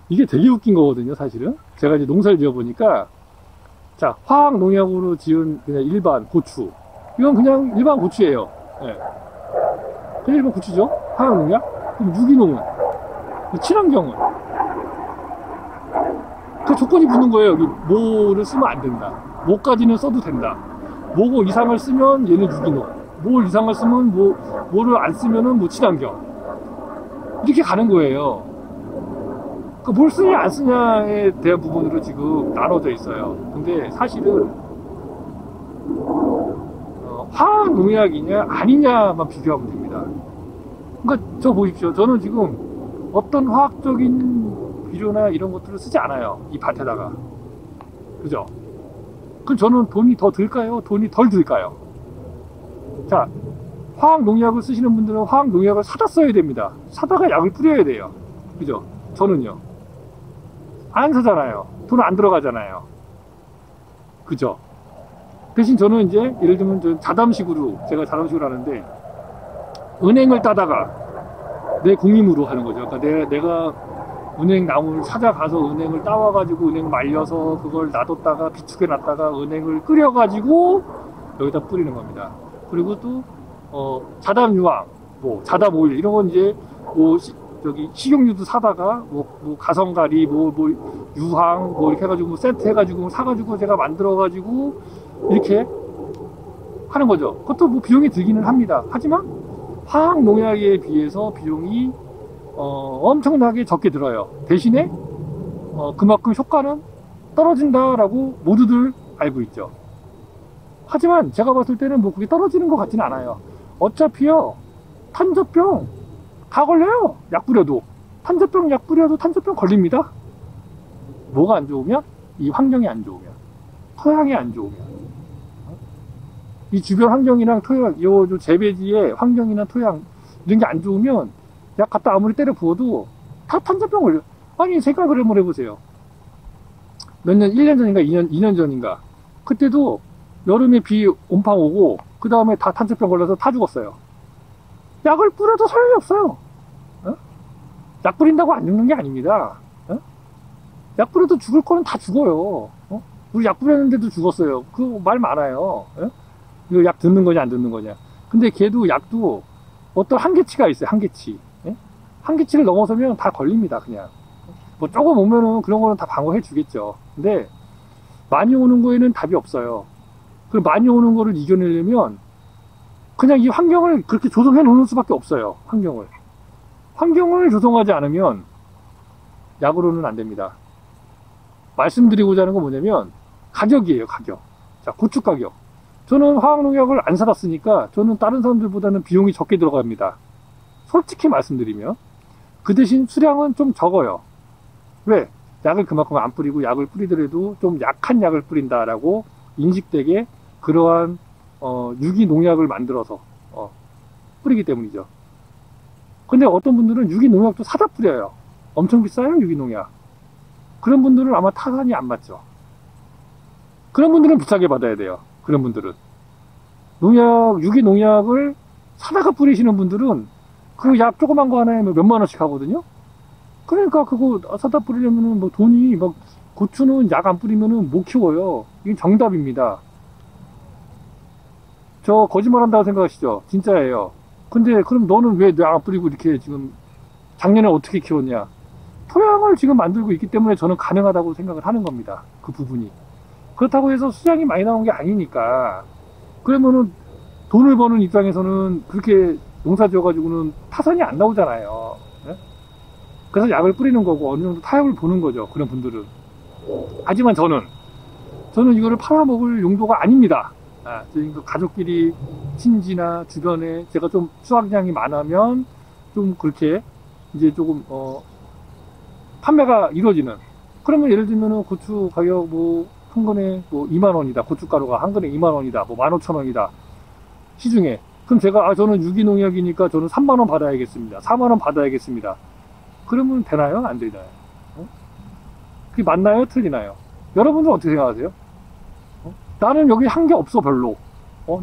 Speaker 1: 이게 되게 웃긴 거거든요, 사실은. 제가 이제 농사를 지어보니까, 자, 화학 농약으로 지은 그냥 일반 고추. 이건 그냥 일반 고추예요. 예. 그냥 일반 고추죠? 화학 농약? 그럼 유기농은? 친환경은? 그 조건이 붙는 거예요. 여기 뭐를 쓰면 안 된다. 뭐까지는 써도 된다. 뭐 이상을 쓰면 얘는 유기농. 뭐 이상을 쓰면 뭐를 안 쓰면은 친환경. 이렇게 가는 거예요. 뭘 쓰냐 안 쓰냐에 대한 부분으로 지금 나눠져 있어요. 근데 사실은 화학 농약이냐 아니냐만 비교하면 됩니다. 그러니까 저 보십시오. 저는 지금 어떤 화학적인 비료나 이런 것들을 쓰지 않아요. 이 밭에다가. 그죠? 그럼 저는 돈이 더 들까요? 돈이 덜 들까요? 자, 화학 농약을 쓰시는 분들은 화학 농약을 사다 써야 됩니다. 사다가 약을 뿌려야 돼요. 그죠? 저는요. 안 사잖아요. 돈 안 들어가잖아요. 그죠? 대신 저는 이제 예를 들면 자담식으로, 제가 자담식으로 하는데, 은행을 따다가 내 공임으로 하는 거죠. 그러니까 내가 은행 나무를 찾아가서 은행을 따와가지고 은행 말려서 그걸 놔뒀다가 비축해 놨다가 은행을 끓여가지고 여기다 뿌리는 겁니다. 그리고 또 자담유황, 자담 오일 이런 건 이제 식용유도 사다가 가성가리 유황 이렇게 해가지고 세트 해가지고 사가지고 제가 만들어가지고 이렇게 하는 거죠. 그것도 비용이 들기는 합니다. 하지만 화학 농약에 비해서 비용이 엄청나게 적게 들어요. 대신에 그만큼 효과는 떨어진다라고 모두들 알고 있죠. 하지만 제가 봤을 때는 그게 떨어지는 것 같지는 않아요. 어차피요, 탄저병 다 걸려요. 약 뿌려도. 탄저병 약 뿌려도 탄저병 걸립니다. 뭐가 안 좋으면? 이 환경이 안 좋으면, 토양이 안 좋으면, 이 주변 환경이랑 토양, 요 재배지의 환경이나 토양, 이런 게 안 좋으면 약 갖다 아무리 때려 부어도 다 탄저병 걸려. 아니 생각을 한번 해보세요. 몇 년, 1년 전인가 2년 전인가 그때도 여름에 비 온팡 오고 그 다음에 다 탄저병 걸려서 다 죽었어요. 약을 뿌려도 소용이 없어요. 어? 약 뿌린다고 안 죽는 게 아닙니다. 어? 약 뿌려도 죽을 거는 다 죽어요. 어? 우리 약 뿌렸는데도 죽었어요. 그 말 많아요. 어? 이거 약 듣는 거냐 안 듣는 거냐. 근데 걔도 약도 어떤 한계치가 있어요. 한계치. 예? 한계치를 넘어서면 다 걸립니다. 그냥 뭐 조금 오면은 그런 거는 다 방어해 주겠죠. 근데 많이 오는 거에는 답이 없어요. 그 많이 오는 거를 이겨내려면 그냥 이 환경을 그렇게 조성해 놓는 수밖에 없어요. 환경을 조성하지 않으면 약으로는 안 됩니다. 말씀드리고자 하는 건 뭐냐면 가격이에요. 가격. 자, 고추 가격. 저는 화학농약을 안 사봤으니까 저는 다른 사람들보다는 비용이 적게 들어갑니다. 솔직히 말씀드리면 그 대신 수량은 좀 적어요. 왜? 약을 그만큼 안 뿌리고 약을 뿌리더라도 좀 약한 약을 뿌린다라고 인식되게 그러한 유기농약을 만들어서 뿌리기 때문이죠. 근데 어떤 분들은 유기농약도 사다 뿌려요. 엄청 비싸요 유기농약. 그런 분들은 아마 타산이 안 맞죠. 그런 분들은 비싸게 받아야 돼요. 그런 분들은 유기농약을 사다가 뿌리시는 분들은 그 약 조그만 거 하나에 몇만 원씩 하거든요. 그러니까 그거 사다 뿌리려면은 뭐 돈이 막 고추는 약 안 뿌리면은 못 키워요. 이게 정답입니다. 저 거짓말 한다고 생각하시죠? 진짜예요. 근데 그럼 너는 왜 약 안 뿌리고 이렇게 지금 작년에 어떻게 키웠냐? 토양을 지금 만들고 있기 때문에 저는 가능하다고 생각을 하는 겁니다. 그 부분이. 그렇다고 해서 수량이 많이 나온 게 아니니까. 그러면은 돈을 버는 입장에서는 그렇게 농사 지어가지고는 타산이 안 나오잖아요. 네? 그래서 약을 뿌리는 거고 어느 정도 타협을 보는 거죠. 그런 분들은. 하지만 저는 이거를 팔아먹을 용도가 아닙니다. 저희 가족끼리 친지나 주변에 제가 좀 수확량이 많으면 좀 그렇게 이제 조금 판매가 이루어지는. 그러면 예를 들면은 고추 가격 뭐 한 건에 뭐 2만 원이다. 고춧가루가 한 건에 2만 원이다. 뭐 15,000원이다. 시중에. 그럼 제가 저는 유기농약이니까 저는 3만 원 받아야겠습니다. 4만 원 받아야겠습니다. 그러면 되나요? 안 되나요? 그게 맞나요? 틀리나요? 여러분들은 어떻게 생각하세요? 나는 여기 한 게 없어 별로.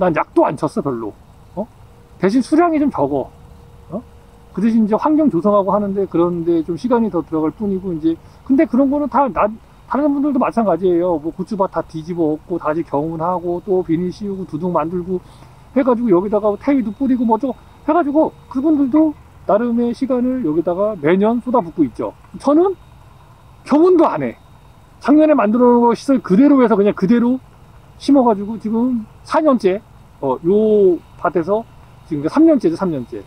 Speaker 1: 난 약도 안 쳤어 별로. 대신 수량이 좀 적어. 그 대신 이제 환경 조성하고 하는데 그런데 좀 시간이 더 들어갈 뿐이고 이제 근데 그런 거는 다른 분들도 마찬가지예요. 뭐 고추밭 다 뒤집어 엎고 다시 경운하고 또 비닐 씌우고 두둑 만들고 해가지고 여기다가 태위도 뿌리고 뭐 어쩌고 해가지고 그분들도 나름의 시간을 여기다가 매년 쏟아붓고 있죠. 저는 경운도 안 해. 작년에 만들어 놓은 시설 그대로 해서 그냥 그대로 심어가지고 지금 4년째 요 밭에서 지금 3년째죠. 3년째.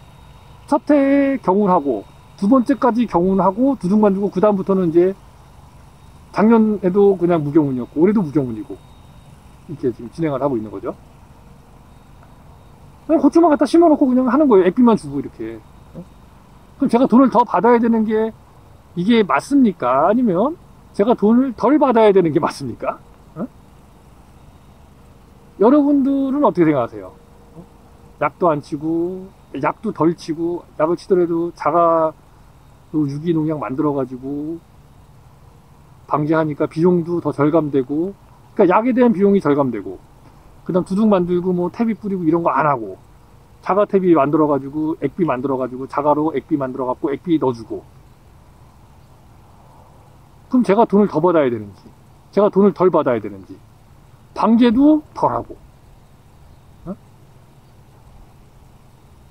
Speaker 1: 첫 해에 경운하고 두 번째까지 경운하고 두둑 만들고 그 다음부터는 이제 작년에도 그냥 무경운이었고 올해도 무경운이고 이렇게 지금 진행을 하고 있는 거죠. 그냥 고추만 갖다 심어놓고 그냥 하는 거예요. 액비만 주고 이렇게. 그럼 제가 돈을 더 받아야 되는 게 이게 맞습니까? 아니면 제가 돈을 덜 받아야 되는 게 맞습니까? 여러분들은 어떻게 생각하세요? 약도 안 치고 약도 덜 치고 약을 치더라도 자가 유기농약 만들어 가지고 방제하니까 비용도 더 절감되고 그러니까 약에 대한 비용이 절감되고 그 다음 두둑 만들고 뭐 퇴비 뿌리고 이런 거 안 하고 자가 퇴비 만들어 가지고 액비 만들어 가지고 자가로 액비 만들어 갖고 액비 넣어주고 그럼 제가 돈을 더 받아야 되는지 제가 돈을 덜 받아야 되는지 방제도 덜 하고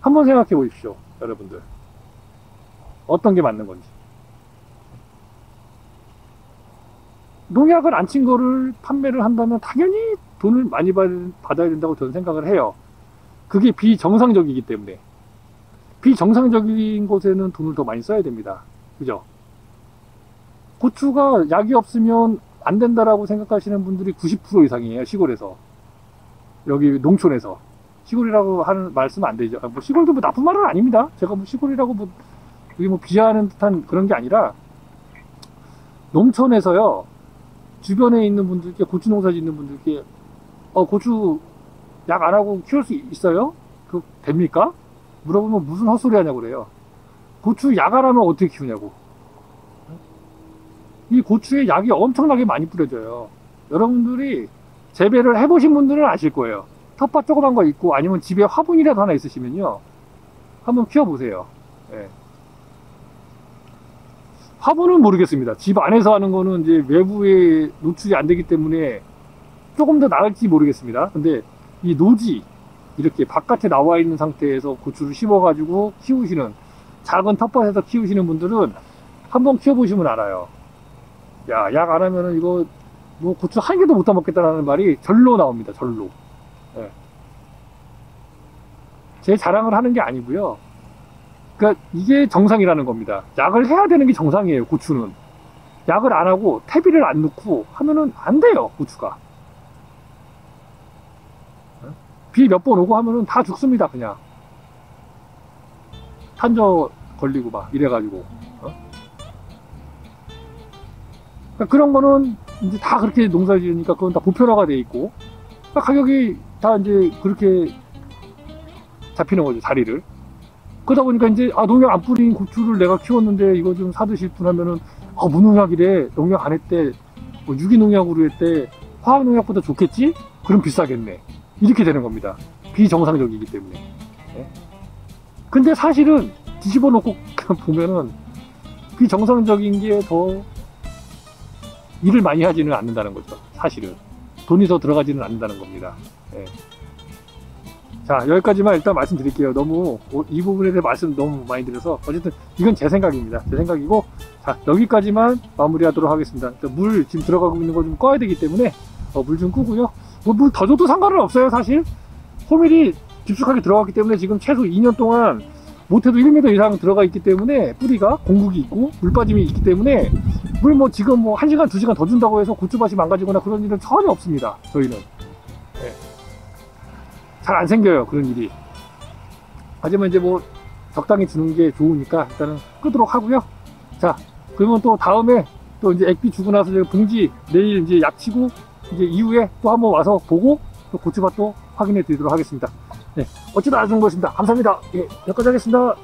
Speaker 1: 한번 생각해 보십시오. 여러분들 어떤 게 맞는 건지. 농약을 안 친 거를 판매를 한다면 당연히 돈을 많이 받아야 된다고 저는 생각을 해요. 그게 비정상적이기 때문에. 비정상적인 곳에는 돈을 더 많이 써야 됩니다. 그죠? 고추가 약이 없으면 안 된다라고 생각하시는 분들이 90% 이상이에요. 시골에서. 여기 농촌에서. 시골이라고 하는 말씀은 안 되죠. 뭐 시골도 뭐 나쁜 말은 아닙니다. 제가 뭐 시골이라고 뭐 여기 뭐 비하하는 듯한 그런 게 아니라 농촌에서요. 주변에 있는 분들께 고추 농사 짓는 분들께 고추 약 안 하고 키울 수 있어요? 그 됩니까? 물어보면 무슨 헛소리 하냐고 그래요. 고추 약알하면 어떻게 키우냐고. 이 고추에 약이 엄청나게 많이 뿌려져요. 여러분들이 재배를 해보신 분들은 아실 거예요. 텃밭 조그만 거 있고 아니면 집에 화분이라도 하나 있으시면요, 한번 키워보세요. 예. 화분은 모르겠습니다. 집 안에서 하는 거는 이제 외부에 노출이 안 되기 때문에 조금 더 나을지 모르겠습니다. 근데 이 노지, 이렇게 바깥에 나와 있는 상태에서 고추를 심어가지고 키우시는, 작은 텃밭에서 키우시는 분들은 한번 키워보시면 알아요. 야, 약 안 하면은 이거 뭐 고추 한 개도 못 따먹겠다라는 말이 절로 나옵니다. 절로. 예. 제 자랑을 하는 게 아니고요. 그러니까 이게 정상이라는 겁니다. 약을 해야 되는 게 정상이에요. 고추는 약을 안 하고 퇴비를 안 넣고 하면은 안 돼요. 고추가 비 몇 번 오고 하면은 다 죽습니다. 그냥 탄저 걸리고 막 이래가지고. 그러니까 그런 거는 이제 다 그렇게 농사 지으니까 그건 다 보편화가 돼 있고, 그러니까 가격이 다 이제 그렇게 잡히는 거죠. 자리를. 그러다 보니까 이제 농약 안 뿌린 고추를 내가 키웠는데 이거 좀 사드실 분 하면은 무농약이래, 농약 안 했대, 뭐 유기농약으로 했대, 화학농약보다 좋겠지? 그럼 비싸겠네. 이렇게 되는 겁니다. 비정상적이기 때문에. 네? 근데 사실은 뒤집어 놓고 보면은 비정상적인 게 더 일을 많이 하지는 않는다는 거죠. 사실은 돈이 더 들어가지는 않는다는 겁니다. 네. 자, 여기까지만 일단 말씀드릴게요. 너무 이 부분에 대해 말씀 너무 많이 드려서 어쨌든 이건 제 생각입니다. 제 생각이고, 자, 여기까지만 마무리하도록 하겠습니다. 물 지금 들어가고 있는 거 좀 꺼야 되기 때문에 물 좀 끄고요. 물 더 줘도 상관은 없어요. 사실 호밀이 깊숙하게 들어갔기 때문에 지금 최소 2년 동안 못해도 1m 이상 들어가 있기 때문에, 뿌리가 공국이 있고 물 빠짐이 있기 때문에 물 뭐 지금 뭐 1시간 2시간 더 준다고 해서 고추밭이 망가지거나 그런 일은 전혀 없습니다. 저희는. 네. 잘 안 생겨요, 그런 일이. 하지만 이제 뭐 적당히 주는 게 좋으니까 일단은 끄도록 하고요. 자, 그러면 또 다음에 또 이제 액비 주고 나서 봉지 내일 이제 약 치고 이제 이후에 또 한번 와서 보고 또 고추밭도 확인해 드리도록 하겠습니다. 네, 어찌다 아주 좋은 것입니다. 감사합니다. 예, 여기까지 하겠습니다.